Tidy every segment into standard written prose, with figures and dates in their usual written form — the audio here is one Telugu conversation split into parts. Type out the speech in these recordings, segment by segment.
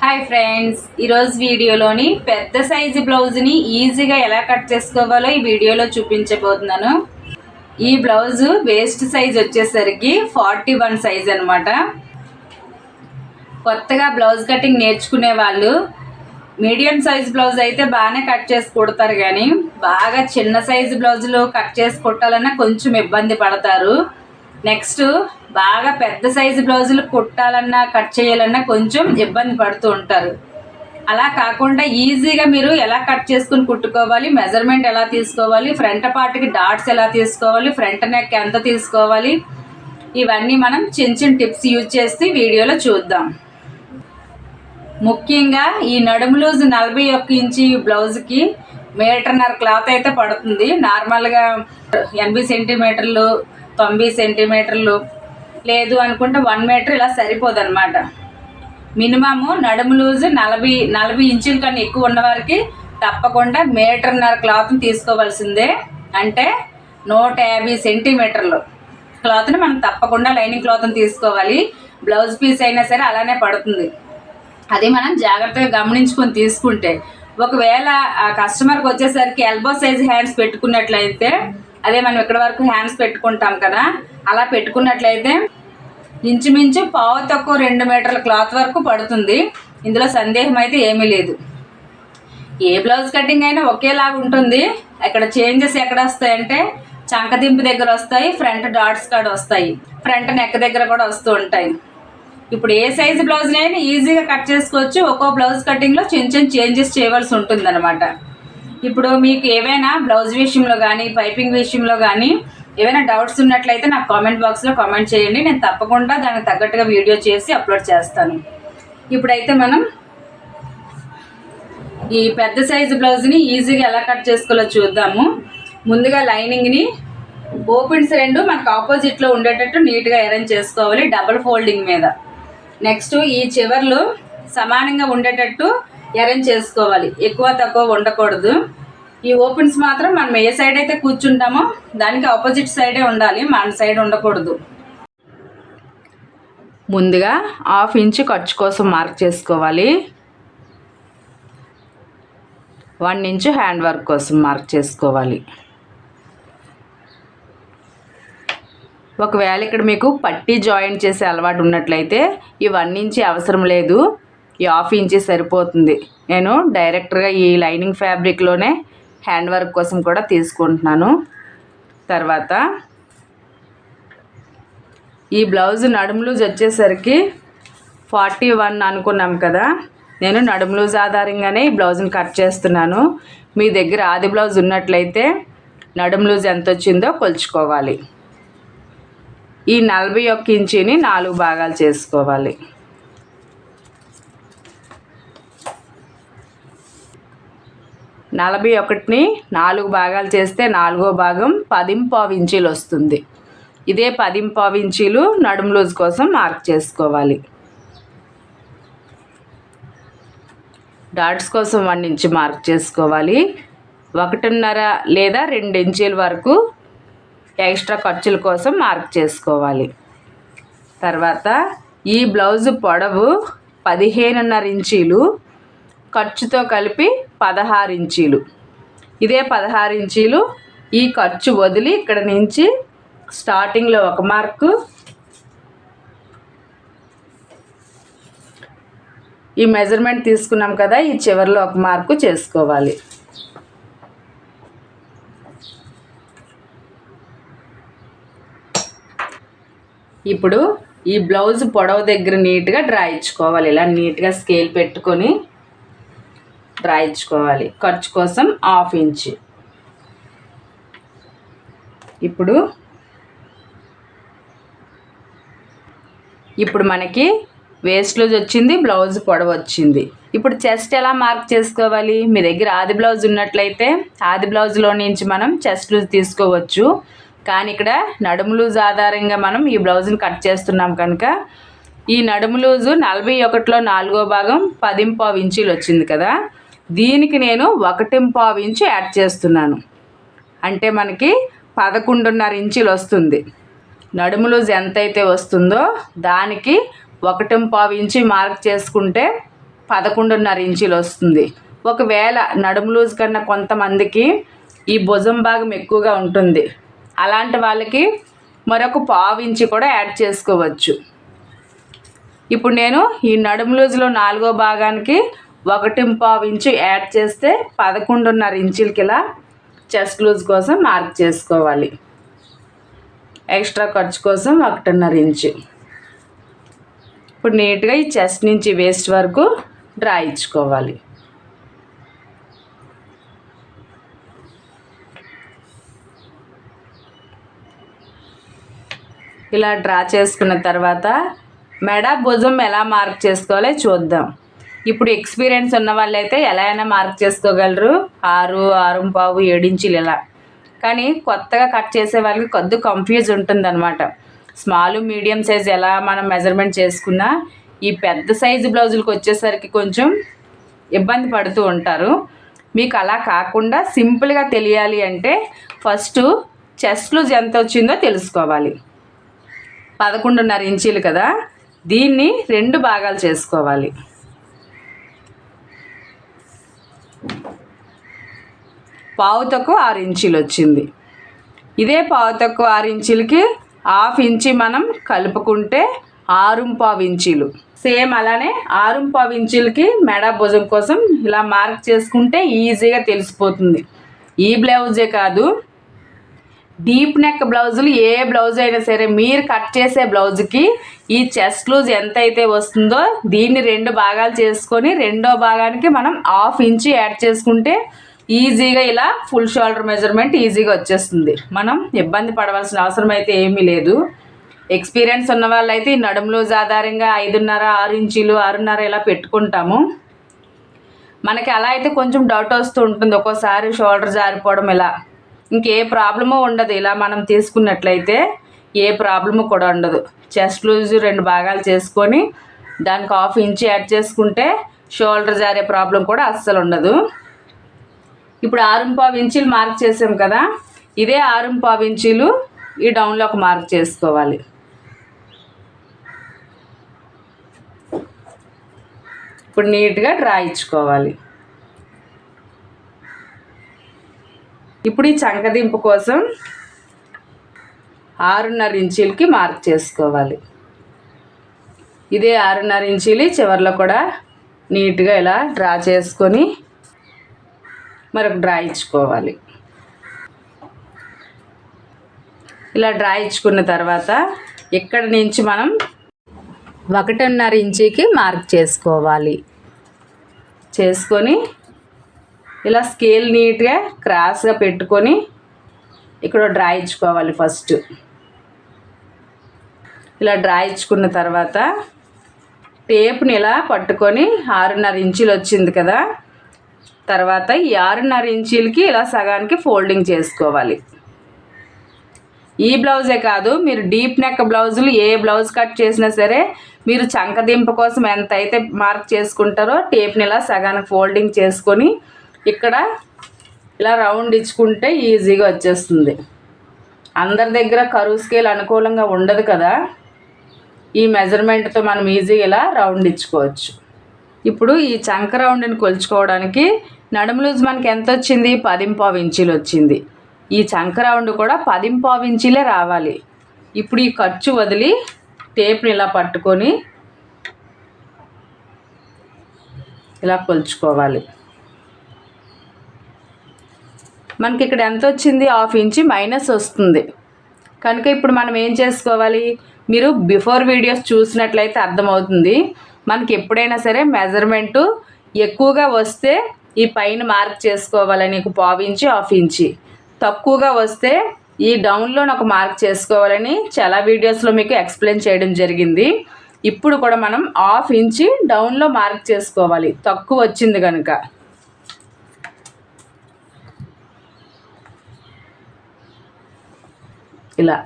హాయ్ ఫ్రెండ్స్, ఈరోజు వీడియోలోని పెద్ద సైజు బ్లౌజ్ని ఈజీగా ఎలా కట్ చేసుకోవాలో ఈ వీడియోలో చూపించబోతున్నాను. ఈ బ్లౌజు వేస్ట్ సైజ్ వచ్చేసరికి 41 సైజ్ అనమాట. కొత్తగా బ్లౌజ్ కటింగ్ నేర్చుకునే వాళ్ళు మీడియం సైజ్ బ్లౌజ్ అయితే బాగానే కట్ చేసి కుడతారు, కానీ బాగా చిన్న సైజు బ్లౌజులు కట్ చేసి కుట్టాలన్నా కొంచెం ఇబ్బంది పడతారు. నెక్స్ట్ బాగా పెద్ద సైజు బ్లౌజులు కుట్టాలన్నా కట్ చేయాలన్నా కొంచెం ఇబ్బంది పడుతూ ఉంటారు. అలా కాకుండా ఈజీగా మీరు ఎలా కట్ చేసుకుని కుట్టుకోవాలి, మెజర్మెంట్ ఎలా తీసుకోవాలి, ఫ్రంట్ పార్ట్కి డాట్స్ ఎలా తీసుకోవాలి, ఫ్రంట్ నెక్ ఎంత తీసుకోవాలి, ఇవన్నీ మనం చిన్న చిన్న టిప్స్ యూజ్ చేసి వీడియోలో చూద్దాం. ముఖ్యంగా ఈ నడుము లూజ్ 41 ఇంచి బ్లౌజ్కి 1.5 మీటర్ క్లాత్ అయితే పడుతుంది. నార్మల్గా 80 సెంటీమీటర్లు 90 సెంటీమీటర్లు లేదు అనుకుంటే 1 మీటర్ ఇలా సరిపోదన్నమాట. మినిమము నడుము లూజు 40 ఇంచుల కన్నా ఎక్కువ ఉన్న వారికి తప్పకుండా 1.5 మీటర్ క్లాత్ని తీసుకోవాల్సిందే. అంటే 150 సెంటీమీటర్లు క్లాత్ని మనం తప్పకుండా లైనింగ్ క్లాత్ని తీసుకోవాలి. బ్లౌజ్ పీస్ అయినా సరే అలానే పడుతుంది. అది మనం జాగ్రత్తగా గమనించుకొని తీసుకుంటే, ఒకవేళ ఆ కస్టమర్కి వచ్చేసరికి ఎల్బో సైజ్ హ్యాండ్స్ పెట్టుకున్నట్లయితే, అదే మనం ఇక్కడ వరకు హ్యాండ్స్ పెట్టుకుంటాం కదా, అలా పెట్టుకున్నట్లయితే ఇంచుమించు పావు తక్కువ 2 మీటర్ల క్లాత్ వరకు పడుతుంది. ఇందులో సందేహం అయితే ఏమీ లేదు. ఏ బ్లౌజ్ కటింగ్ అయినా ఒకేలాగా ఉంటుంది. ఇక్కడ చేంజెస్ ఎక్కడ వస్తాయంటే చంకదింపు దగ్గర వస్తాయి, ఫ్రంట్ డాట్స్ కాడ వస్తాయి, ఫ్రంట్ నెక్ దగ్గర కూడా వస్తూ ఉంటాయి. ఇప్పుడు ఏ సైజు బ్లౌజ్నైనా ఈజీగా కట్ చేసుకోవచ్చు. ఒక్కో బ్లౌజ్ కటింగ్లో చిన్న చిన్న చేంజెస్ చేయవలసి ఉంటుంది అనమాట. ఇప్పుడు మీకు ఏవైనా బ్లౌజ్ విషయంలో కానీ పైపింగ్ విషయంలో కానీ ఏవైనా డౌట్స్ ఉన్నట్లయితే నాకు కామెంట్ బాక్స్లో కామెంట్ చేయండి. నేను తప్పకుండా దానికి తగ్గట్టుగా వీడియో చేసి అప్లోడ్ చేస్తాను. ఇప్పుడైతే మనం ఈ పెద్ద సైజు బ్లౌజ్ని ఈజీగా ఎలా కట్ చేసుకోవాలో చూద్దాము. ముందుగా లైనింగ్ని ఓపెన్స్ 2 మనకు ఆపోజిట్లో ఉండేటట్టు నీట్గా అరేంజ్ చేసుకోవాలి, డబుల్ ఫోల్డింగ్ మీద. నెక్స్ట్ ఈ చివర్లు సమానంగా ఉండేటట్టు అరేంజ్ చేసుకోవాలి, ఎక్కువ తక్కువ ఉండకూడదు. ఈ ఓపెన్స్ మాత్రం మనం ఏ సైడ్ అయితే కూర్చుంటామో దానికి ఆపోజిట్ సైడే ఉండాలి, మన సైడ్ ఉండకూడదు. ముందుగా 1/2 ఇంచు ఖర్చు కోసం మార్క్ చేసుకోవాలి. 1 ఇంచు హ్యాండ్ వర్క్ కోసం మార్క్ చేసుకోవాలి. ఒకవేళ ఇక్కడ మీకు పట్టీ జాయింట్ చేసే అలవాటు ఉన్నట్లయితే ఈ 1 ఇంచు అవసరం లేదు, ఈ 1/2 ఇంచు సరిపోతుంది. నేను డైరెక్ట్గా ఈ లైనింగ్ ఫ్యాబ్రిక్లోనే హ్యాండ్ వర్క్ కోసం కూడా తీసుకుంటున్నాను. తర్వాత ఈ బ్లౌజ్ నడుము లూజ్ వచ్చేసరికి 41 అనుకున్నాం కదా, నేను నడుము లూజ్ ఆధారంగానే ఈ బ్లౌజ్ని కట్ చేస్తున్నాను. మీ దగ్గర ఆది బ్లౌజ్ ఉన్నట్లయితే నడుము లూజ్ ఎంత వచ్చిందో కొలుచుకోవాలి. ఈ 41 ఇంచుని 4 భాగాలు చేసుకోవాలి. 41ని 4 భాగాలు చేస్తే 4వ భాగం 10.5 ఇంచీలు వస్తుంది. ఇదే 10.5 ఇంచీలు నడుము లూజ్ కోసం మార్క్ చేసుకోవాలి. డాట్స్ కోసం 1 ఇంచు మార్క్ చేసుకోవాలి. 1.5 లేదా 2 ఇంచీల వరకు ఎక్స్ట్రా ఖర్చుల కోసం మార్క్ చేసుకోవాలి. తర్వాత ఈ బ్లౌజ్ పొడవు 15.5 ఇంచీలు, ఖర్చుతో కలిపి 16 ఇంచీలు. ఇదే 16 ఇంచీలు ఈ ఖర్చు వదిలి ఇక్కడ నుంచి స్టార్టింగ్లో ఒక మార్కు, ఈ మెజర్మెంట్ తీసుకున్నాం కదా, ఈ చివరిలో ఒక మార్కు చేసుకోవాలి. ఇప్పుడు ఈ బ్లౌజ్ పొడవు దగ్గర నీట్గా డ్రా ఇచ్చుకోవాలి. ఇలా నీట్గా స్కేల్ పెట్టుకొని డ్రా ఇచ్చుకోవాలి. ఖర్చు కోసం 1/2 ఇంచు. ఇప్పుడు మనకి వేస్ట్ లూజ్ వచ్చింది, బ్లౌజ్ పొడవు వచ్చింది. ఇప్పుడు చెస్ట్ ఎలా మార్క్ చేసుకోవాలి? మీ దగ్గర ఆది బ్లౌజ్ ఉన్నట్లయితే ఆది బ్లౌజ్లో నుంచి మనం చెస్ట్ లూజ్ తీసుకోవచ్చు. కానీ ఇక్కడ నడుము లూజ్ ఆధారంగా మనం ఈ బ్లౌజ్ని కట్ చేస్తున్నాం కనుక ఈ నడుము లూజు 41లో 4వ భాగం 10.5 ఇంచీలు వచ్చింది కదా, దీనికి నేను 1.5 ఇంచు యాడ్ చేస్తున్నాను. అంటే మనకి 11.5 ఇంచీలు వస్తుంది. నడుము లూజ్ ఎంతైతే వస్తుందో దానికి 1.5 ఇంచు మార్క్ చేసుకుంటే 11.5 ఇంచీలు వస్తుంది. ఒకవేళ నడుము లూజ్ కన్నా కొంతమందికి ఈ భుజం భాగం ఎక్కువగా ఉంటుంది. అలాంటి వాళ్ళకి మరొక 1/2 ఇంచి కూడా యాడ్ చేసుకోవచ్చు. ఇప్పుడు నేను ఈ నడుము లూజ్లో 4వ భాగానికి 1.5 ఇంచు యాడ్ చేస్తే 11.5 ఇంచీలకి ఇలా చెస్ట్ లూజ్ కోసం మార్క్ చేసుకోవాలి. ఎక్స్ట్రా ఖర్చు కోసం 1.5 ఇంచు. ఇప్పుడు నీట్గా ఈ చెస్ట్ నుంచి వేస్ట్ వరకు డ్రా ఇచ్చుకోవాలి. ఇలా డ్రా చేసుకున్న తర్వాత మెడ భుజం ఎలా మార్క్ చేసుకోవాలో చూద్దాం. ఇప్పుడు ఎక్స్పీరియన్స్ ఉన్న వాళ్ళైతే ఎలా అయినా మార్క్ చేసుకోగలరు, 6, 6.5, 7 ఇంచీలు ఇలా. కానీ కొత్తగా కట్ చేసే వాళ్ళకి కొద్ది కన్ఫ్యూజ్ ఉంటుందన్నమాట. స్మాల్ మీడియం సైజ్ ఎలా మనం మెజర్మెంట్ చేసుకున్నా ఈ పెద్ద సైజు బ్లౌజులకు వచ్చేసరికి కొంచెం ఇబ్బంది పడుతూ ఉంటారు. మీకు అలా కాకుండా సింపుల్గా తెలియాలి అంటే ఫస్ట్ చెస్ట్ లూజ్ ఎంత వచ్చిందో తెలుసుకోవాలి. 11.5 ఇంచీలు కదా, దీన్ని 2 భాగాలు చేసుకోవాలి. పావు తక్కువ 6 ఇంచీలు వచ్చింది. ఇదే పావు తక్కువ 6 ఇంచీలకి 1/2 ఇంచి మనం కలుపుకుంటే 6.5 ఇంచీలు. సేమ్ అలానే 6.5 ఇంచీలకి మెడ భుజం కోసం ఇలా మార్క్ చేసుకుంటే ఈజీగా తెలిసిపోతుంది. ఈ బ్లౌజే కాదు, డీప్ నెక్ బ్లౌజులు ఏ బ్లౌజ్ అయినా సరే మీరు కట్ చేసే బ్లౌజ్కి ఈ చెస్ట్ లూజ్ ఎంత అయితే వస్తుందో దీన్ని 2 భాగాలు చేసుకొని 2వ భాగానికి మనం 1/2 ఇంచి యాడ్ చేసుకుంటే ఈజీగా ఇలా ఫుల్ షోల్డర్ మెజర్మెంట్ ఈజీగా వచ్చేస్తుంది. మనం ఇబ్బంది పడవలసిన అవసరం అయితే ఏమీ లేదు. ఎక్స్పీరియన్స్ ఉన్న వాళ్ళైతే ఈ నడుము లూజ్ ఆధారంగా 5.5, 6 ఇంచీలు, 6.5 ఇలా పెట్టుకుంటాము. మనకి అలా అయితే కొంచెం డౌట్ వస్తూ ఉంటుంది, ఒక్కోసారి షోల్డర్ జారిపోవడం ఇలా. ఇంకే ప్రాబ్లము ఉండదు. ఇలా మనం తీసుకున్నట్లయితే ఏ ప్రాబ్లము కూడా ఉండదు. చెస్ట్ లూజ్ 2 భాగాలు చేసుకొని దానికి 1/2 ఇంచి యాడ్ చేసుకుంటే షోల్డర్ జారే ప్రాబ్లం కూడా అస్సలు ఉండదు. ఇప్పుడు 6.5 ఇంచీలు మార్క్ చేసాం కదా, ఇదే 6.5 ఇంచీలు ఈ డౌన్లోకి మార్క్ చేసుకోవాలి. ఇప్పుడు నీట్గా డ్రా ఇచ్చుకోవాలి. ఇప్పుడు ఈ చంకదింపు కోసం 6.5 ఇంచీలకి మార్క్ చేసుకోవాలి. ఇదే 6.5 ఇంచీలు చివర్లో కూడా నీట్గా ఇలా డ్రా చేసుకొని మరొక డ్రా ఇచ్చుకోవాలి. ఇలా డ్రా ఇచ్చుకున్న తర్వాత ఇక్కడ నుంచి మనం 1.5 ఇంచీకి మార్క్ చేసుకోవాలి. చేసుకొని ఇలా స్కేల్ నీట్గా క్రాస్గా పెట్టుకొని ఇక్కడ డ్రా ఇచ్చుకోవాలి. ఫస్ట్ ఇలా డ్రా ఇచ్చుకున్న తర్వాత టేప్ని ఇలా పట్టుకొని 6.5 ఇంచీలు వచ్చింది కదా, తర్వాత ఈ 6.5 ఇంచీలకి ఇలా సగానికి ఫోల్డింగ్ చేసుకోవాలి. ఈ బ్లౌజే కాదు, మీరు డీప్ నెక్ బ్లౌజులు ఏ బ్లౌజ్ కట్ చేసినా సరే మీరు చంకదింపు కోసం ఎంత అయితే మార్క్ చేసుకుంటారో టేప్ని ఇలా సగానికి ఫోల్డింగ్ చేసుకొని ఇక్కడ ఇలా రౌండ్ ఇచ్చుకుంటే ఈజీగా వచ్చేస్తుంది. అందరి దగ్గర కరువు స్కేల్ అనుకూలంగా ఉండదు కదా, ఈ మెజర్మెంట్తో మనం ఈజీగా ఇలా రౌండ్ ఇచ్చుకోవచ్చు. ఇప్పుడు ఈ చంక రౌండ్ని కొలుచుకోవడానికి నడుము లూజ్ మనకి ఎంత వచ్చింది, 10.5 ఇంచీలు వచ్చింది. ఈ చంక రౌండ్ కూడా 10.5 ఇంచీలే రావాలి. ఇప్పుడు ఈ ఖర్చు వదిలి టేప్ని ఇలా పట్టుకొని ఇలా కొలుచుకోవాలి. మనకి ఇక్కడ ఎంత వచ్చింది, 1/2 ఇంచి మైనస్ వస్తుంది. కనుక ఇప్పుడు మనం ఏం చేసుకోవాలి, మీరు బిఫోర్ వీడియోస్ చూసినట్లయితే అర్థమవుతుంది. మనకి ఎప్పుడైనా సరే మెజర్మెంటు ఎక్కువగా వస్తే ఈ పైన మార్క్ చేసుకోవాలని 1/4 ఇంచి 1/2 ఇంచి, తక్కువగా వస్తే ఈ డౌన్లో నాకు మార్క్ చేసుకోవాలని చాలా వీడియోస్లో మీకు ఎక్స్ప్లెయిన్ చేయడం జరిగింది. ఇప్పుడు కూడా మనం 1/2 ఇంచి డౌన్లో మార్క్ చేసుకోవాలి తక్కువ వచ్చింది కనుక. ఇలా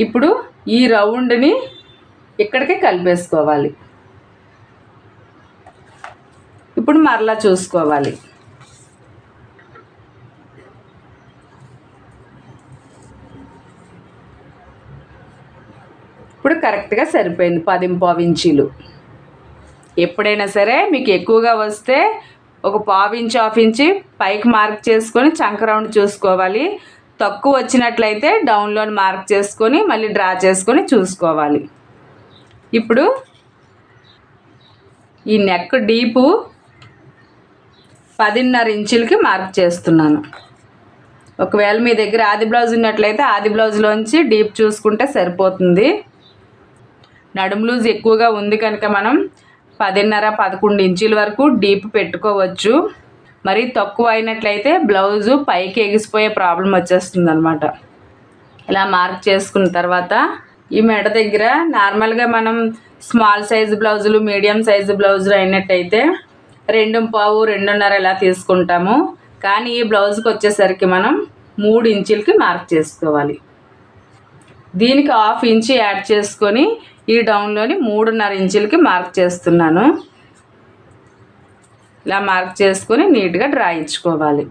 ఇప్పుడు ఈ రౌండ్ని ఇక్కడికి కలిపేసుకోవాలి. ఇప్పుడు మరలా చూసుకోవాలి. ఇప్పుడు కరెక్ట్గా సరిపోయింది 10 ఇంచీలు. ఎప్పుడైనా సరే మీకు ఎక్కువగా వస్తే ఒక 1/2 ఇంచ్ 1/2 ఇంచ్ పైకి మార్క్ చేసుకొని చంక రౌండ్ చూసుకోవాలి. తక్కువ వచ్చినట్లయితే డౌన్లోని మార్క్ చేసుకొని మళ్ళీ డ్రా చేసుకొని చూసుకోవాలి. ఇప్పుడు ఈ నెక్ డీపు 10.5 ఇంచులకి మార్క్ చేస్తున్నాను. ఒకవేళ మీ దగ్గర ఆది బ్లౌజ్ ఉన్నట్లయితే ఆది బ్లౌజ్లోంచి డీప్ చూసుకుంటే సరిపోతుంది. నడుము లూజ్ ఎక్కువగా ఉంది కనుక మనం 10.5-11 ఇంచుల వరకు డీప్ పెట్టుకోవచ్చు. మరి తక్కువ అయినట్లయితే బ్లౌజు పైకి ఎగిసిపోయే ప్రాబ్లం వచ్చేస్తుంది అనమాట. ఇలా మార్క్ చేసుకున్న తర్వాత ఈ మెడ దగ్గర నార్మల్గా మనం స్మాల్ సైజు బ్లౌజులు మీడియం సైజు బ్లౌజులు అయినట్టయితే 2.5 2.5 ఇలా తీసుకుంటాము. కానీ ఈ బ్లౌజ్కి వచ్చేసరికి మనం 3 ఇంచులకి మార్క్ చేసుకోవాలి. దీనికి 1/2 ఇంచ్ యాడ్ చేసుకొని ఈ డౌన్లోని 3.5 ఇంచులకి మార్క్ చేస్తున్నాను. ఇలా మార్క్ చేసుకొని నీట్గా డ్రా ఇచ్చుకోవాలి.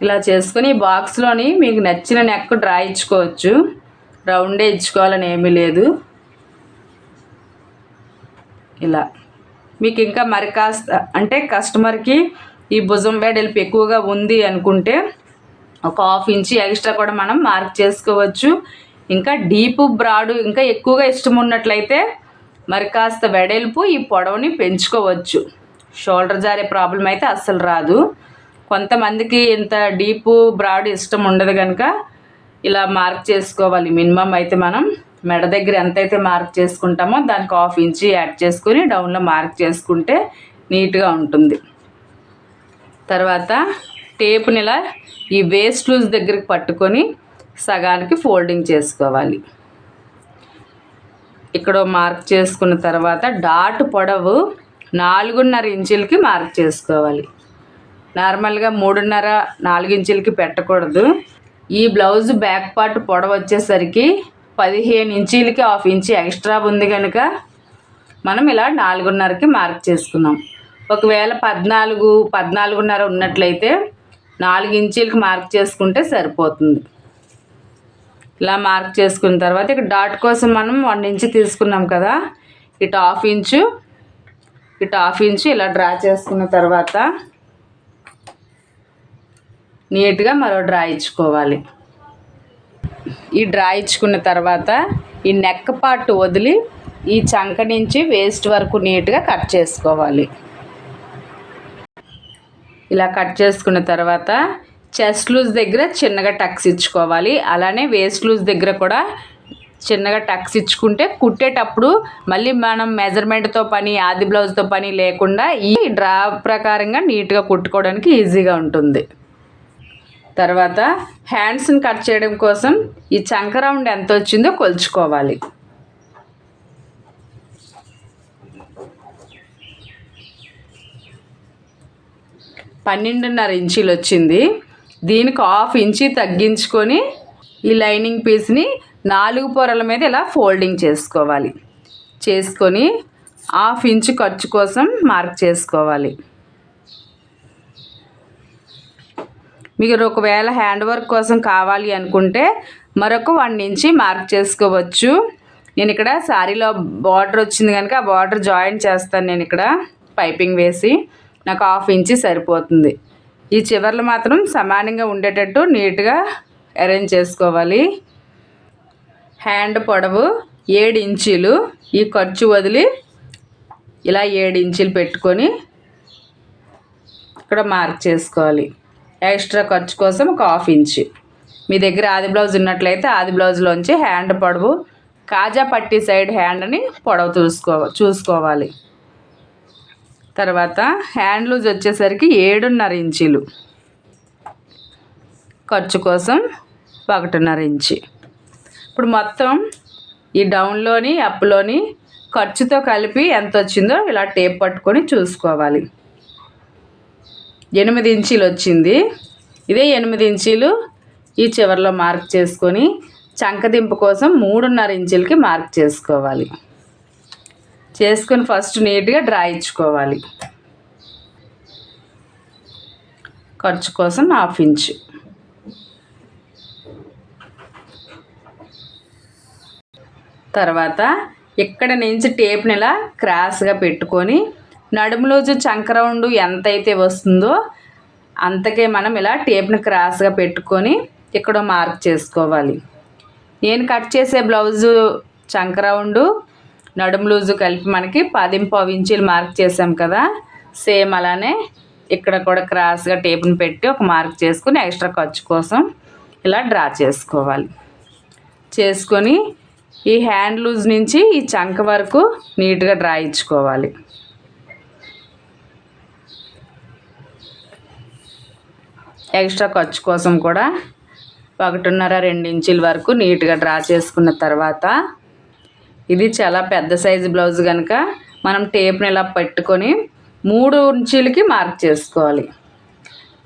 ఇలా చేసుకొని ఈ బాక్స్లోని మీకు నచ్చిన నెక్ డ్రా ఇచ్చుకోవచ్చు. రౌండే ఇచ్చుకోవాలని ఏమీ లేదు. ఇలా మీకు ఇంకా మరి కాస్త అంటే కస్టమర్కి ఈ భుజం వెడల్పు ఎక్కువగా ఉంది అనుకుంటే ఒక 1/2 ఇంచ్ ఎక్స్ట్రా కూడా మనం మార్క్ చేసుకోవచ్చు. ఇంకా డీప్ బ్రాడ్ ఇంకా ఎక్కువగా ఇష్టం ఉన్నట్లయితే మరి కాస్త వెడల్పు ఈ పొడవుని పెంచుకోవచ్చు. షోల్డర్ జారే ప్రాబ్లం అయితే అస్సలు రాదు. కొంతమందికి ఇంత డీపు బ్రాడ్ ఇష్టం ఉండదు కనుక ఇలా మార్క్ చేసుకోవాలి. మినిమం అయితే మనం మెడ దగ్గర ఎంతైతే మార్క్ చేసుకుంటామో దానికి 1/2 ఇంచ్ యాడ్ చేసుకొని డౌన్లో మార్క్ చేసుకుంటే నీట్గా ఉంటుంది. తర్వాత టేప్ని ఇలా ఈ వేస్ట్ లూజ్ దగ్గరికి పట్టుకొని సగానికి ఫోల్డింగ్ చేసుకోవాలి. ఇక్కడ మార్క్ చేసుకున్న తర్వాత డాట్ పొడవు 4.5 ఇంచులకి మార్క్ చేసుకోవాలి. నార్మల్గా 3.5-4 ఇంచులకి పెట్టకూడదు. ఈ బ్లౌజ్ బ్యాక్ పార్ట్ పొడవు వచ్చేసరికి 15 ఇంచులకి 1/2 ఇంచ్ ఎక్స్ట్రా ఉంది కనుక మనం ఇలా 4.5కి మార్క్ చేసుకున్నాం. ఒకవేళ 14-14.5 ఉన్నట్లయితే 4 ఇంచులకి మార్క్ చేసుకుంటే సరిపోతుంది. ఇలా మార్క్ చేసుకున్న తర్వాత ఇక డాట్ కోసం మనం 1 ఇంచ్ తీసుకున్నాం కదా, ఇటు 1/2 ఇంచు ఇటు 1/2 ఇంచు ఇలా డ్రా చేసుకున్న తర్వాత నీట్గా మరో డ్రా ఇచ్చుకోవాలి. ఈ డ్రా ఇచ్చుకున్న తర్వాత ఈ నెక్ పార్ట్ వదిలి ఈ చంక నుంచి వేస్ట్ వరకు నీట్గా కట్ చేసుకోవాలి. ఇలా కట్ చేసుకున్న తర్వాత చెస్ట్ లూజ్ దగ్గర చిన్నగా టక్స్ ఇచ్చుకోవాలి. అలానే వేస్ట్ లూజ్ దగ్గర కూడా చిన్నగా టక్స్ ఇచ్చుకుంటే కుట్టేటప్పుడు మళ్ళీ మనం మెజర్మెంట్తో పని ఆది బ్లౌజ్తో పని లేకుండా ఈ డ్రా ప్రకారంగా నీట్గా కుట్టుకోవడానికి ఈజీగా ఉంటుంది. తర్వాత హ్యాండ్స్ని కట్ చేయడం కోసం ఈ చంక రౌండ్ ఎంత వచ్చిందో కొలుచుకోవాలి. పన్నెండున్నర ఇంచీలు వచ్చింది. దీనికి 1/2 ఇంచ్ తగ్గించుకొని ఈ లైనింగ్ పీస్ని 4 పొరల మీద ఇలా ఫోల్డింగ్ చేసుకోవాలి. చేసుకొని 1/2 ఇంచ్ ఖర్చు కోసం మార్క్ చేసుకోవాలి. మీరు ఒకవేళ హ్యాండ్ వర్క్ కోసం కావాలి అనుకుంటే మరొక 1 ఇంచ్ మార్క్ చేసుకోవచ్చు. నేను ఇక్కడ శారీలో బార్డర్ వచ్చింది కనుక ఆ బార్డర్ జాయిన్ చేస్తాను. నేను ఇక్కడ పైపింగ్ వేసి నాకు 1/2 ఇంచ్ సరిపోతుంది. ఈ చివర్లు మాత్రం సమానంగా ఉండేటట్టు నీట్గా అరేంజ్ చేసుకోవాలి. హ్యాండ్ పొడవు 7 ఇంచీలు, ఈ ఖర్చు వదిలి ఇలా 7 ఇంచీలు పెట్టుకొని ఇక్కడ మార్క్ చేసుకోవాలి. ఎక్స్ట్రా ఖర్చు కోసం ఒక 1/2 ఇంచ్. మీ దగ్గర ఆది బ్లౌజ్ ఉన్నట్లయితే ఆది బ్లౌజ్లోంచి హ్యాండ్ పొడవు కాజా పట్టి సైడ్ హ్యాండ్ని పొడవు చూసుకోవాలి. తర్వాత హ్యాండ్ లూజ్ వచ్చేసరికి 7.5 ఇంచీలు, ఖర్చు కోసం 1.5 ఇంచ్. ఇప్పుడు మొత్తం ఈ డౌన్లోని అప్లోని ఖర్చుతో కలిపి ఎంత వచ్చిందో ఇలా టేప్ పట్టుకొని చూసుకోవాలి. 8 ఇంచీలు వచ్చింది. ఇదే 8 ఇంచీలు ఈ చివరిలో మార్క్ చేసుకొని చంకదింపు కోసం 3.5 ఇంచులకి మార్క్ చేసుకోవాలి. చేసుకొని ఫస్ట్ నీట్గా డ్రా ఇచ్చుకోవాలి. ఖర్చు కోసం 1/2 ఇంచ్. తర్వాత ఇక్కడ నుంచి టేప్ని ఇలా క్రాస్గా పెట్టుకొని నడుము లూజు చంక రౌండ్ ఎంతైతే వస్తుందో అంతకే మనం ఇలా టేప్ని క్రాస్గా పెట్టుకొని ఇక్కడ మార్క్ చేసుకోవాలి. నేను కట్ చేసే బ్లౌజు చంక రౌండ్ నడుము లూజు కలిపి మనకి 10.5 ఇంచులు మార్క్ చేసాం కదా, సేమ్ అలానే ఇక్కడ కూడా క్రాస్గా టేప్ని పెట్టి ఒక మార్క్ చేసుకుని ఎక్స్ట్రా ఖర్చు కోసం ఇలా డ్రా చేసుకోవాలి. చేసుకొని ఈ హ్యాండ్ లూజ్ నుంచి ఈ చంక వరకు నీట్గా డ్రా ఇచ్చుకోవాలి. ఎక్స్ట్రా ఖర్చు కోసం కూడా 1.5-2 ఇంచుల వరకు నీట్గా డ్రా చేసుకున్న తర్వాత ఇది చాలా పెద్ద సైజు బ్లౌజ్ కనుక మనం టేప్ని ఇలా పెట్టుకొని 3 ఇంచులకి మార్క్ చేసుకోవాలి.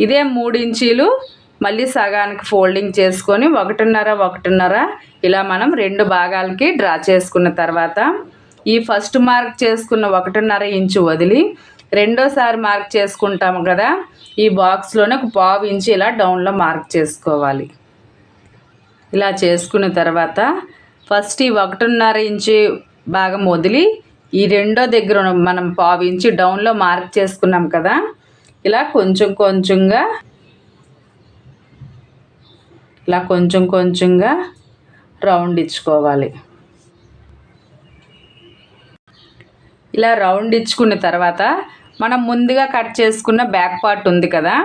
ఇదే 3 ఇంచులు మళ్ళీ సగానికి ఫోల్డింగ్ చేసుకొని 1.5 ఇలా మనం 2 భాగాలకి డ్రా చేసుకున్న తర్వాత ఈ ఫస్ట్ మార్క్ చేసుకున్న 1.5 ఇంచు వదిలి రెండోసారి మార్క్ చేసుకుంటాము కదా, ఈ బాక్స్లోనే 1/4 ఇంచు ఇలా డౌన్లో మార్క్ చేసుకోవాలి. ఇలా చేసుకున్న తర్వాత ఫస్ట్ ఈ 1.5 ఇంచు భాగం వదిలి ఈ రెండో దగ్గర మనం 1/4 ఇంచు డౌన్లో మార్క్ చేసుకున్నాం కదా, ఇలా కొంచెం కొంచెంగా రౌండ్ ఇచ్చుకోవాలి. ఇలా రౌండ్ ఇచ్చుకున్న తర్వాత మనం ముందుగా కట్ చేసుకున్న బ్యాక్ పార్ట్ ఉంది కదా,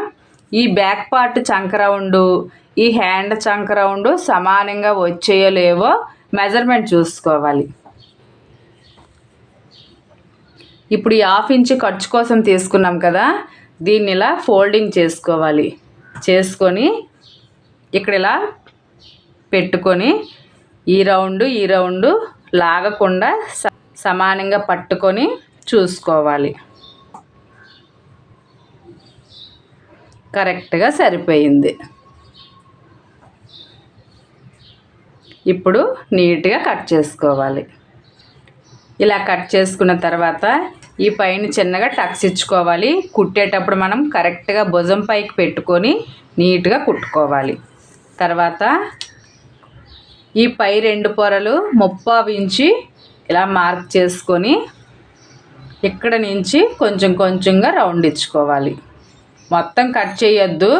ఈ బ్యాక్ పార్ట్ చంక రౌండ్ ఈ హ్యాండ్ చంక రౌండ్ సమానంగా వచ్చేయో లేవో మెజర్మెంట్ చూసుకోవాలి. ఇప్పుడు ఈ 1/2 ఇంచు ఖర్చు కోసం తీసుకున్నాం కదా, దీన్ని ఇలా ఫోల్డింగ్ చేసుకోవాలి. చేసుకొని ఇక్కడ ఇలా పెట్టుకొని ఈ రౌండ్ లాగకుండా సమానంగా పట్టుకొని చూసుకోవాలి. కరెక్ట్గా సరిపోయింది. ఇప్పుడు నీట్గా కట్ చేసుకోవాలి. ఇలా కట్ చేసుకున్న తర్వాత ఈ పైన చిన్నగా టక్స్ ఇచ్చుకోవాలి. కుట్టేటప్పుడు మనం కరెక్ట్గా భుజం పైకి పెట్టుకొని నీట్గా కుట్టుకోవాలి. తర్వాత ఈ పై 2 పొరలు 1/2 ఇంచు ఇలా మార్క్ చేసుకొని ఇక్కడ నుంచి కొంచెంగా రౌండ్ ఇచ్చుకోవాలి. మొత్తం కట్ చేయొద్దు,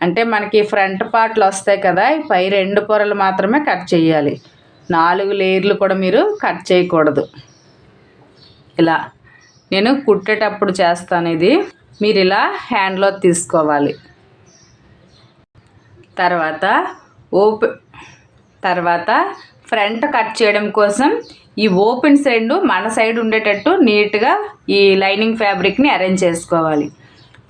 అంటే మనకి ఫ్రంట్ పార్ట్లు వస్తాయి కదా, ఈ పై 2 పొరలు మాత్రమే కట్ చేయాలి. 4 లేయర్లు కూడా మీరు కట్ చేయకూడదు. ఇలా నేను కుట్టేటప్పుడు చేస్తాను, ఇది మీరు ఇలా హ్యాండ్లో తీసుకోవాలి. తర్వాత ఫ్రంట్ కట్ చేయడం కోసం ఈ ఓపెన్స్ 2 మన సైడ్ ఉండేటట్టు నీట్గా ఈ లైనింగ్ ఫ్యాబ్రిక్ని అరేంజ్ చేసుకోవాలి.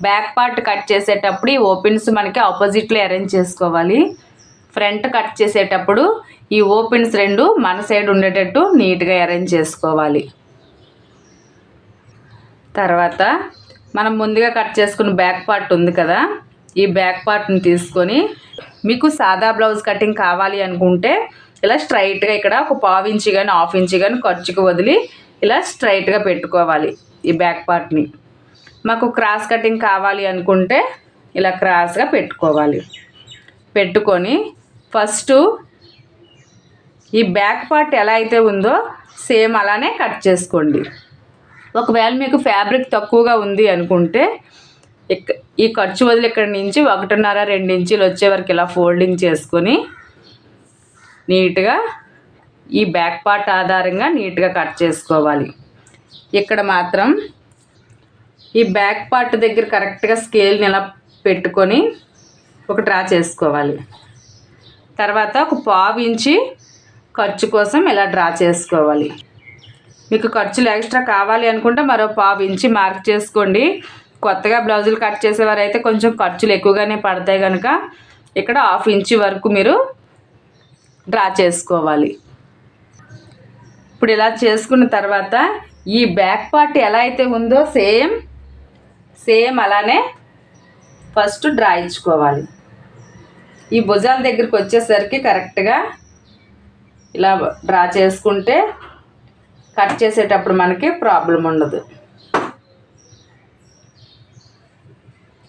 బ్యాక్ పార్ట్ కట్ చేసేటప్పుడు ఈ ఓపెన్స్ మనకి ఆపోజిట్లో అరేంజ్ చేసుకోవాలి. ఫ్రంట్ కట్ చేసేటప్పుడు ఈ ఓపెన్స్ 2 మన సైడ్ ఉండేటట్టు నీట్గా అరేంజ్ చేసుకోవాలి. తర్వాత మనం ముందుగా కట్ చేసుకున్న బ్యాక్ పార్ట్ ఉంది కదా, ఈ బ్యాక్ పార్ట్ని తీసుకొని మీకు సాదా బ్లౌజ్ కటింగ్ కావాలి అనుకుంటే ఇలా స్ట్రైట్గా ఇక్కడ 1/4 ఇంచు కానీ 1/2 ఇంచు కానీ ఖర్చుకు వదిలి ఇలా స్ట్రైట్గా పెట్టుకోవాలి ఈ బ్యాక్ పార్ట్ని. మాకు క్రాస్ కటింగ్ కావాలి అనుకుంటే ఇలా క్రాస్గా పెట్టుకోవాలి. పెట్టుకొని ఫస్ట్ ఈ బ్యాక్ పార్ట్ ఎలా అయితే ఉందో సేమ్ అలానే కట్ చేసుకోండి. ఒకవేళ మీకు ఫ్యాబ్రిక్ తక్కువగా ఉంది అనుకుంటే ఈ ఖర్చు వదిలి ఇక్కడ నుంచి 1.5-2 ఇంచులు వచ్చే వరకు ఇలా ఫోల్డింగ్ చేసుకొని నీట్గా ఈ బ్యాక్ పార్ట్ ఆధారంగా నీట్గా కట్ చేసుకోవాలి. ఇక్కడ మాత్రం ఈ బ్యాక్ పార్ట్ దగ్గర కరెక్ట్గా స్కేల్ని ఇలా పెట్టుకొని ఒక డ్రా చేసుకోవాలి. తర్వాత 1/4 ఇంచు ఖర్చు కోసం ఇలా డ్రా చేసుకోవాలి. మీకు ఖర్చులు ఎక్స్ట్రా కావాలి అనుకుంటే మరో 1/4 ఇంచు మార్క్ చేసుకోండి. కొత్తగా బ్లౌజులు కట్ చేసేవారైతే కొంచెం ఖర్చులు ఎక్కువగానే పడతాయి కనుక ఇక్కడ 1/2 ఇంచు వరకు మీరు డ్రా చేసుకోవాలి. ఇప్పుడు ఇలా చేసుకున్న తర్వాత ఈ బ్యాక్ పార్ట్ ఎలా అయితే ఉందో సేమ్ అలానే ఫస్ట్ డ్రా ఇచ్చుకోవాలి. ఈ భుజాల దగ్గరికి వచ్చేసరికి కరెక్ట్గా ఇలా డ్రా చేసుకుంటే కట్ చేసేటప్పుడు మనకి ప్రాబ్లం ఉండదు.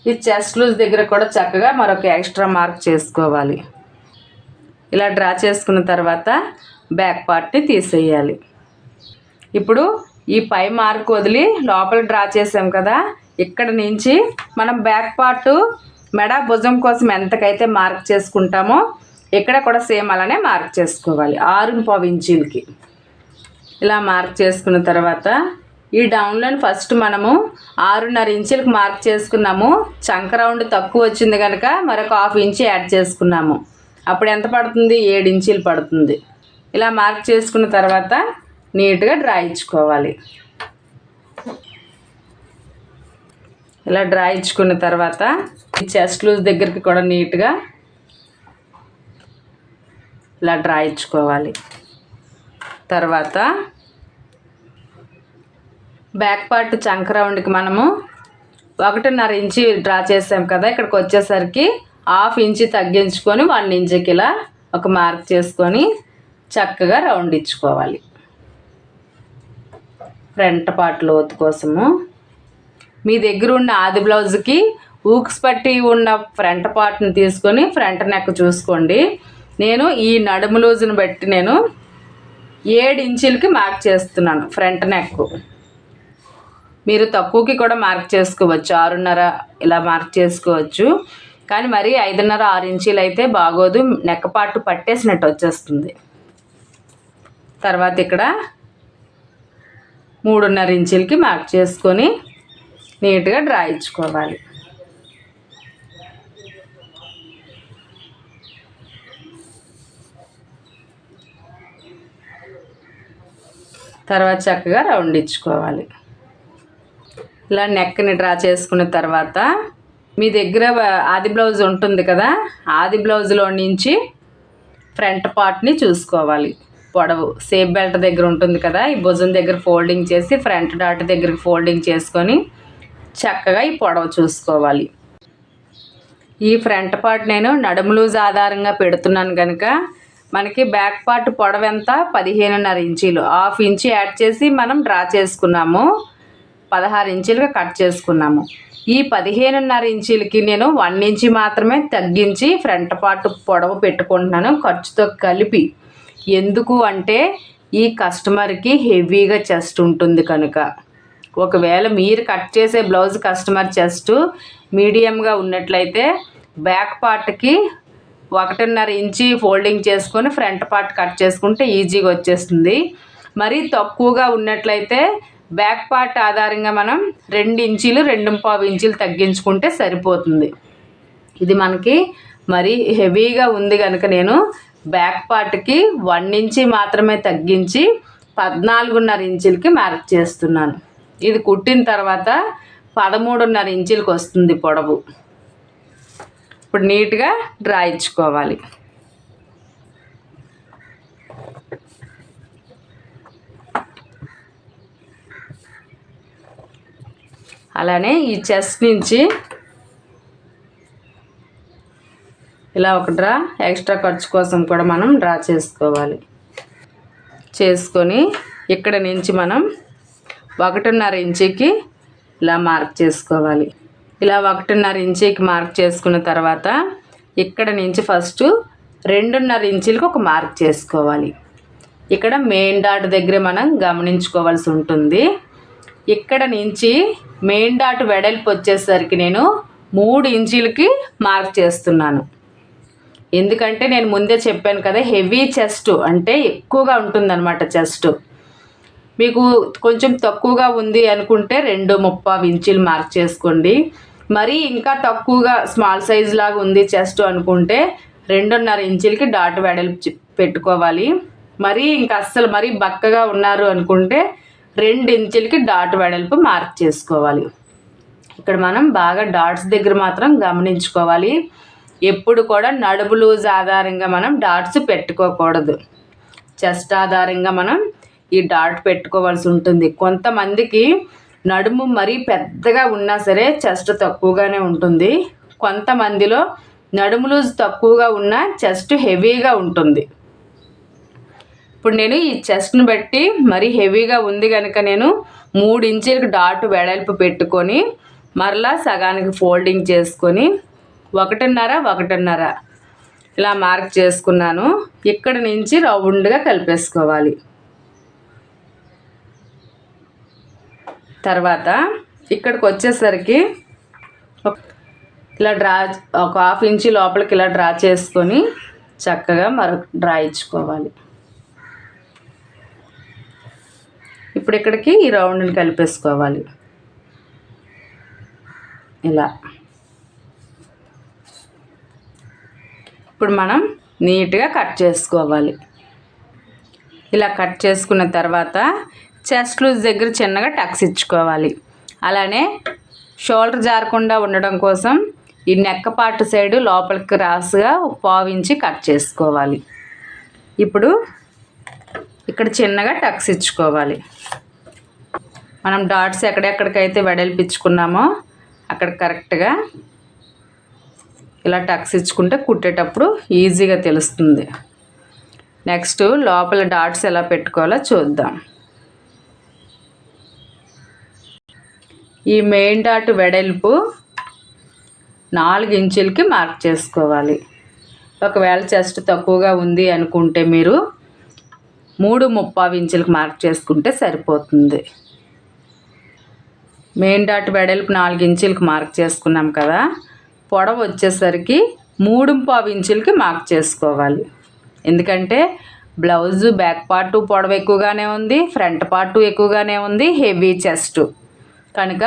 ఈ చెస్ట్ లూజ్ దగ్గర కూడా చక్కగా మరొక ఎక్స్ట్రా మార్క్ చేసుకోవాలి. ఇలా డ్రా చేసుకున్న తర్వాత బ్యాక్ పార్ట్ని తీసేయాలి. ఇప్పుడు ఈ పై మార్క్ వదిలి లోపల డ్రా చేసాం కదా, ఇక్కడ నుంచి మనం బ్యాక్ పార్ట్ మెడ భుజం కోసం ఎంతకైతే మార్క్ చేసుకుంటామో ఇక్కడ కూడా సేమ్ అలానే మార్క్ చేసుకోవాలి 6.5 ఇంచీలకి. ఇలా మార్క్ చేసుకున్న తర్వాత ఈ డౌన్లోని ఫస్ట్ మనము 6.5 ఇంచీలకు మార్క్ చేసుకున్నాము. చంక రౌండ్ తక్కువ వచ్చింది కనుక మరొక 1/2 ఇంచ్ యాడ్ చేసుకున్నాము. అప్పుడు ఎంత పడుతుంది? 7 ఇంచీలు పడుతుంది. ఇలా మార్క్ చేసుకున్న తర్వాత నీట్గా డ్రా ఇచ్చుకోవాలి. ఇలా డ్రా ఇచ్చుకున్న తర్వాత ఈ చెస్ట్ లూజ్ దగ్గరికి కూడా నీట్గా ఇలా డ్రా ఇచ్చుకోవాలి. తర్వాత బ్యాక్ పార్ట్ చంక రౌండ్కి మనము 1.5 ఇంచు డ్రా చేసాం కదా, ఇక్కడికి వచ్చేసరికి 1/2 ఇంచు తగ్గించుకొని 1 ఇంచుకి ఇలా ఒక మార్క్ చేసుకొని చక్కగా రౌండ్ ఇచ్చుకోవాలి. ఫ్రంట్ పార్ట్ లోతు కోసము మీ దగ్గర ఉన్న ఆది బ్లౌజ్కి ఊక్స్ పట్టి ఉన్న ఫ్రంట్ పార్ట్ని తీసుకొని ఫ్రంట్ నెక్ చూసుకోండి. నేను ఈ నడుము లూజుని బట్టి నేను 7 ఇంచులకి మార్క్ చేస్తున్నాను ఫ్రంట్ నెక్. మీరు తక్కువకి కూడా మార్క్ చేసుకోవచ్చు, 6.5 ఇలా మార్క్ చేసుకోవచ్చు. కానీ మరి 5.5 6 ఇంచీలు అయితే బాగోదు, నెక్ పార్ట్ పట్టేసినట్టు వచ్చేస్తుంది. తర్వాత ఇక్కడ 3.5 ఇంచీలకి మార్క్ చేసుకొని నీట్గా డ్రా ఇచ్చుకోవాలి. తర్వాత చక్కగా రౌండ్ ఇచ్చుకోవాలి. ఇలా నెక్ని డ్రా చేసుకున్న తర్వాత మీ దగ్గర ఆది బ్లౌజ్ ఉంటుంది కదా, ఆది బ్లౌజ్లో నుంచి ఫ్రంట్ పార్ట్ని చూసుకోవాలి. పొడవు సేప్ బెల్ట్ దగ్గర ఉంటుంది కదా, ఈ భుజం దగ్గర ఫోల్డింగ్ చేసి ఫ్రంట్ డాట్ దగ్గరికి ఫోల్డింగ్ చేసుకొని చక్కగా ఈ పొడవు చూసుకోవాలి. ఈ ఫ్రంట్ పార్ట్ నేను నడుము లూజ్ ఆధారంగా పెడుతున్నాను కనుక మనకి బ్యాక్ పార్ట్ పొడవు ఎంత? 15.5 ఇంచీలు. 1/2 ఇంచు యాడ్ చేసి మనం డ్రా చేసుకున్నాము, 16 ఇంచీలుగా కట్ చేసుకున్నాము. ఈ 15.5 ఇంచీలకి నేను 1 ఇంచు మాత్రమే తగ్గించి ఫ్రంట్ పార్ట్ పొడవు పెట్టుకుంటున్నాను ఖర్చుతో కలిపి. ఎందుకు అంటే ఈ కస్టమర్కి హెవీగా చెస్ట్ ఉంటుంది కనుక. ఒకవేళ మీరు కట్ చేసే బ్లౌజ్ కస్టమర్ చెస్ట్ మీడియంగా ఉన్నట్లయితే బ్యాక్ పార్ట్కి 1.5 ఇంచు ఫోల్డింగ్ చేసుకొని ఫ్రంట్ పార్ట్ కట్ చేసుకుంటే ఈజీగా వచ్చేస్తుంది. మరీ తక్కువగా ఉన్నట్లయితే బ్యాక్ పార్ట్ ఆధారంగా మనం 2 ఇంచీలు 2.5 ఇంచీలు తగ్గించుకుంటే సరిపోతుంది. ఇది మనకి మరీ హెవీగా ఉంది కనుక నేను బ్యాక్ పార్ట్కి 1 ఇంచు మాత్రమే తగ్గించి 14.5 ఇంచీలకి మార్క్ చేస్తున్నాను. ఇది కుట్టిన తర్వాత 13.5 ఇంచీలకి వస్తుంది పొడవు. ఇప్పుడు నీట్గా డ్రా ఇచ్చుకోవాలి. అలానే ఈ చెస్ట్ నుంచి ఇలా ఒక డ్రా ఎక్స్ట్రా ఖర్చు కోసం కూడా మనం డ్రా చేసుకోవాలి. చేసుకొని ఇక్కడ నుంచి మనం 1.5 ఇంచుకి ఇలా మార్క్ చేసుకోవాలి. ఇలా 1.5 ఇంచుకి మార్క్ చేసుకున్న తర్వాత ఇక్కడ నుంచి ఫస్ట్ 2.5 ఇంచులకు ఒక మార్క్ చేసుకోవాలి. ఇక్కడ మెయిన్ డాట్ దగ్గర మనం గమనించుకోవాల్సి ఉంటుంది. ఇక్కడ నుంచి మెయిన్ డాట్ వెడల్పు వచ్చేసరికి నేను 3 ఇంచులకి మార్క్ చేస్తున్నాను. ఎందుకంటే నేను ముందే చెప్పాను కదా, హెవీ చెస్ట్ అంటే ఎక్కువగా ఉంటుందన్నమాట. చెస్ట్ మీకు కొంచెం తక్కువగా ఉంది అనుకుంటే 2.5 ఇంచులు మార్క్ చేసుకోండి. మరీ ఇంకా తక్కువగా స్మాల్ సైజ్ లాగా ఉంది చెస్ట్ అనుకుంటే 2.5 ఇంచులకి డాట్ వెడల్పు పెట్టుకోవాలి. మరీ ఇంకా అస్సలు మరీ బక్కగా ఉన్నారు అనుకుంటే 2 ఇంచులకి డాట్ వెడల్పు మార్క్ చేసుకోవాలి. ఇక్కడ మనం బాగా డాట్స్ దగ్గర మాత్రం గమనించుకోవాలి. ఎప్పుడు కూడా నడుము లూజ్ ఆధారంగా మనం డాట్స్ పెట్టుకోకూడదు. చెస్ట్ ఆధారంగా మనం ఈ డాట్ పెట్టుకోవాల్సి ఉంటుంది. కొంతమందికి నడుము మరీ పెద్దగా ఉన్నా సరే చెస్ట్ తక్కువగానే ఉంటుంది. కొంతమందిలో నడుము లూజ్ తక్కువగా ఉన్నా చెస్ట్ హెవీగా ఉంటుంది. ఇప్పుడు నేను ఈ చెస్ట్ని బట్టి మరీ హెవీగా ఉంది కనుక నేను 3 ఇంచులకు డాట్ వెడల్పు పెట్టుకొని మరలా సగానికి ఫోల్డింగ్ చేసుకొని 1.5 ఇలా మార్క్ చేసుకున్నాను. ఇక్కడ నుంచి రౌండ్గా కలిపేసుకోవాలి. తర్వాత ఇక్కడికి వచ్చేసరికి ఇలా ఒక 1/2 ఇంచు లోపలికి ఇలా డ్రా చేసుకొని చక్కగా మరొక డ్రా ఇచ్చుకోవాలి. ఇప్పుడు ఇక్కడికి ఈ రౌండ్ని కలిపేసుకోవాలి. ఇలా ఇప్పుడు మనం నీట్గా కట్ చేసుకోవాలి. ఇలా కట్ చేసుకున్న తర్వాత చెస్ట్ లూజ్ దగ్గర చిన్నగా టక్స్ ఇచ్చుకోవాలి. అలానే షోల్డర్ జారకుండా ఉండడం కోసం ఈ నెక్ పార్ట్ సైడ్ లోపలికి క్రాస్గా 1/4 ఇంచు కట్ చేసుకోవాలి. ఇప్పుడు ఇక్కడ చిన్నగా టక్స్ ఇచ్చుకోవాలి. మనం డాట్స్ ఎక్కడెక్కడికైతే వెడల్పించుకున్నామో అక్కడ కరెక్ట్గా ఇలా టక్స్ ఇచ్చుకుంటే కుట్టేటప్పుడు ఈజీగా తెలుస్తుంది. నెక్స్ట్ లోపల డాట్స్ ఎలా పెట్టుకోవాలో చూద్దాం. ఈ మెయిన్ డాట్ వెడల్పు 4 ఇంచులకి మార్క్ చేసుకోవాలి. ఒకవేళ చెస్ట్ తక్కువగా ఉంది అనుకుంటే మీరు 3.75 ఇంచులకు మార్క్ చేసుకుంటే సరిపోతుంది. మెయిన్ డాట్ వెడల్పు 4 ఇంచులకు మార్క్ చేసుకున్నాం కదా, పొడవు వచ్చేసరికి 3.25 ఇంచులకి మార్క్ చేసుకోవాలి. ఎందుకంటే బ్లౌజు బ్యాక్ పార్ట్ పొడవు ఎక్కువగానే ఉంది, ఫ్రంట్ పార్ట్ ఎక్కువగానే ఉంది, హెవీ చెస్ట్ కనుక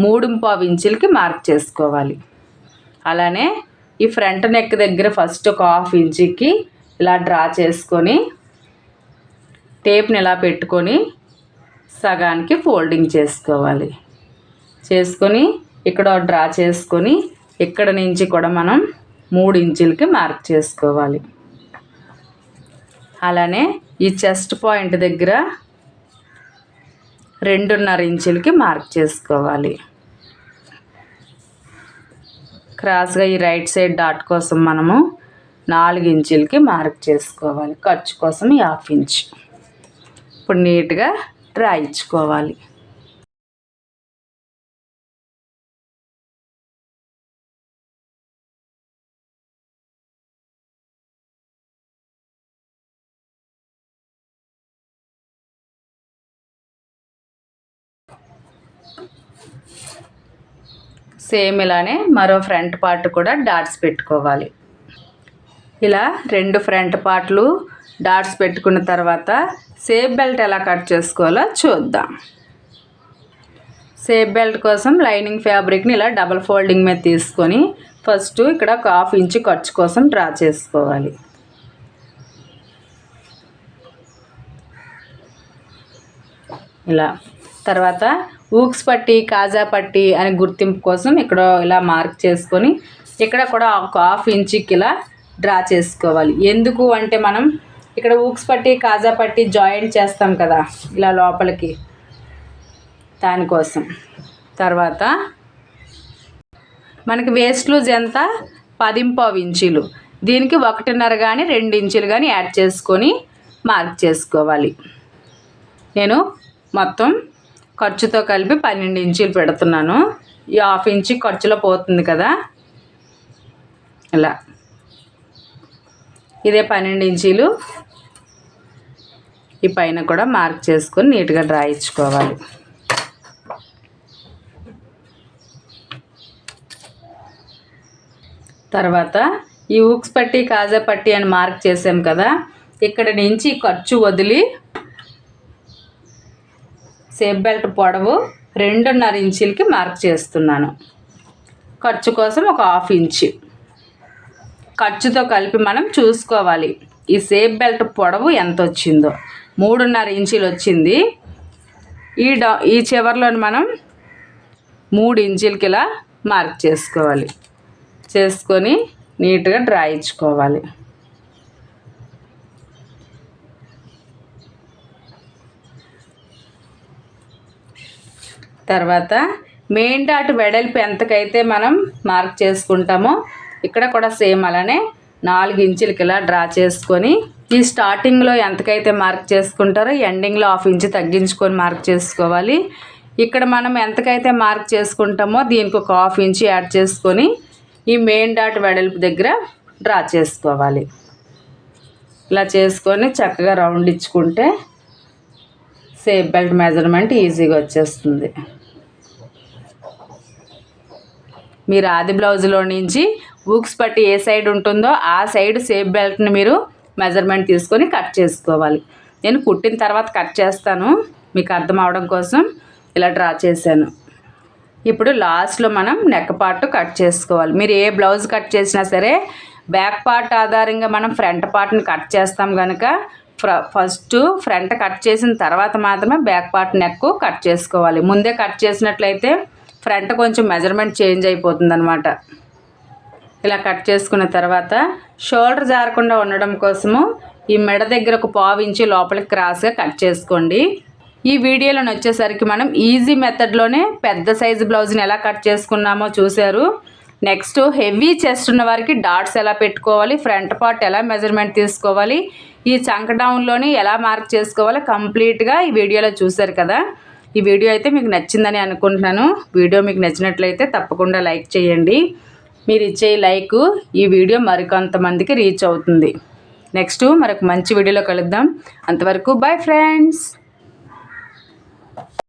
3.25 ఇంచులకి మార్క్ చేసుకోవాలి. అలానే ఈ ఫ్రంట్ నెక్ దగ్గర ఫస్ట్ ఒక 1/2 ఇంచుకి ఇలా డ్రా చేసుకొని టేప్ని ఇలా పెట్టుకొని సగానికి ఫోల్డింగ్ చేసుకోవాలి. చేసుకొని ఇక్కడ డ్రా చేసుకొని ఇక్కడ నుంచి కూడా మనం 3 ఇంచులకి మార్క్ చేసుకోవాలి. అలానే ఈ చెస్ట్ పాయింట్ దగ్గర 2.5 ఇంచులకి మార్క్ చేసుకోవాలి. క్రాస్గా ఈ రైట్ సైడ్ డాట్ కోసం మనము 4 ఇంచులకి మార్క్ చేసుకోవాలి. ఖర్చు కోసం ఈ 1/2 ఇంచు. ఇప్పుడు నీట్గా డ్రా ఇచ్చుకోవాలి. సేమ్ ఇలానే మరో ఫ్రంట్ పార్ట్ కూడా డాట్స్ పెట్టుకోవాలి. ఇలా 2 ఫ్రంట్ పార్ట్లు డాట్స్ పెట్టుకున్న తర్వాత సేప్ బెల్ట్ ఎలా కట్ చేసుకోవాలో చూద్దాం. సేప్ బెల్ట్ కోసం లైనింగ్ ఫ్యాబ్రిక్ని ఇలా డబల్ ఫోల్డింగ్ మీద తీసుకొని ఫస్ట్ ఇక్కడ ఒక 1/2 ఇంచు ఖర్చు కోసం డ్రా చేసుకోవాలి. ఇలా తర్వాత ఊక్స్ పట్టి కాజా పట్టి అని గుర్తింపు కోసం ఇక్కడ ఇలా మార్క్ చేసుకొని ఇక్కడ కూడా ఒక 1/2 ఇంచుకి ఇలా డ్రా చేసుకోవాలి. ఎందుకు అంటే మనం ఇక్కడ ఊక్స్ పట్టి కాజా పట్టి జాయింట్ చేస్తాం కదా ఇలా లోపలికి, దానికోసం. తర్వాత మనకి వేస్ట్ లూజ్ ఎంత 10.25 ఇంచులు, దీనికి 1.5 కానీ 2 ఇంచులు కానీ యాడ్ చేసుకొని మార్క్ చేసుకోవాలి. నేను మొత్తం ఖర్చుతో కలిపి 12 ఇంచులు పెడుతున్నాను. ఈ 1/2 ఇంచు ఖర్చులో పోతుంది కదా, ఇలా ఇదే 12 ఇంచులు ఈ పైన కూడా మార్క్ చేసుకొని నీట్గా డ్రా ఇచ్చుకోవాలి. తర్వాత ఈ ఊక్స్ పట్టి కాజా పట్టి అని మార్క్ చేసాం కదా, ఇక్కడ నుంచి ఖర్చు వదిలి సేప్ బెల్ట్ పొడవు 2.5 ఇంచులకి మార్క్ చేస్తున్నాను. ఖర్చు కోసం ఒక 1/2 ఇంచు ఖర్చుతో కలిపి మనం చూసుకోవాలి ఈ సేప్ బెల్ట్ పొడవు ఎంత వచ్చిందో. 3.5 ఇంచులు వచ్చింది. ఈ చివర్లోని మనం 3 ఇంచులకి ఇలా మార్క్ చేసుకోవాలి. చేసుకొని నీట్గా డ్రా ఇచ్చుకోవాలి. తర్వాత మెయిన్ డాట్ వెడల్పు ఎంతకైతే మనం మార్క్ చేసుకుంటామో ఇక్కడ కూడా సేమ్ అలానే 4 ఇంచులకి ఇలా డ్రా చేసుకొని ఈ స్టార్టింగ్లో ఎంతకైతే మార్క్ చేసుకుంటారో ఎండింగ్లో 1/2 ఇంచు తగ్గించుకొని మార్క్ చేసుకోవాలి. ఇక్కడ మనం ఎంతకైతే మార్క్ చేసుకుంటామో దీనికి ఒక 1/2 ఇంచు యాడ్ చేసుకొని ఈ మెయిన్ డాట్ వెడల్పు దగ్గర డ్రా చేసుకోవాలి. ఇలా చేసుకొని చక్కగా రౌండ్ ఇచ్చుకుంటే సేఫ్ బెల్ట్ మెజర్మెంట్ ఈజీగా వచ్చేస్తుంది. మీరు ఆది బ్లౌజ్లో నుంచి హూక్స్ పట్టి ఏ సైడ్ ఉంటుందో ఆ సైడ్ సేఫ్ బెల్ట్ని మీరు మెజర్మెంట్ తీసుకొని కట్ చేసుకోవాలి. నేను కుట్టిన తర్వాత కట్ చేస్తాను, మీకు అర్థం అవడం కోసం ఇలా డ్రా చేశాను. ఇప్పుడు లాస్ట్లో మనం నెక్ పార్ట్ కట్ చేసుకోవాలి. మీరు ఏ బ్లౌజ్ కట్ చేసినా సరే బ్యాక్ పార్ట్ ఆధారంగా మనం ఫ్రంట్ పార్ట్ని కట్ చేస్తాం కనుక ఫస్ట్ ఫ్రంట్ కట్ చేసిన తర్వాత మాత్రమే బ్యాక్ పార్ట్ నెక్ కట్ చేసుకోవాలి. ముందే కట్ చేసినట్లయితే ఫ్రంట్ కొంచెం మెజర్మెంట్ చేంజ్ అయిపోతుంది అనమాట. ఇలా కట్ చేసుకున్న తర్వాత షోల్డర్ జారకుండా ఉండడం కోసము ఈ మెడ దగ్గర ఒక 1/2 ఇంచు లోపలికి క్రాస్గా కట్ చేసుకోండి. ఈ వీడియోలో వచ్చేసరికి మనం ఈజీ మెథడ్లోనే పెద్ద సైజు బ్లౌజ్ని ఎలా కట్ చేసుకున్నామో చూశారు. నెక్స్ట్ హెవీ చెస్ట్ ఉన్న వారికి డాట్స్ ఎలా పెట్టుకోవాలి, ఫ్రంట్ పార్ట్ ఎలా మెజర్మెంట్ తీసుకోవాలి, ఈ చంక డౌన్లోని ఎలా మార్క్ చేసుకోవాలి కంప్లీట్గా ఈ వీడియోలో చూశారు కదా. ఈ వీడియో అయితే మీకు నచ్చిందని అనుకుంటున్నాను. వీడియో మీకు నచ్చినట్లయితే తప్పకుండా లైక్ చేయండి. మీరు ఇచ్చే లైక్ ఈ వీడియో మరికొంతమందికి రీచ్ అవుతుంది. నెక్స్ట్ మరొక మంచి వీడియోలో కలుద్దాం. అంతవరకు బాయ్ ఫ్రెండ్స్.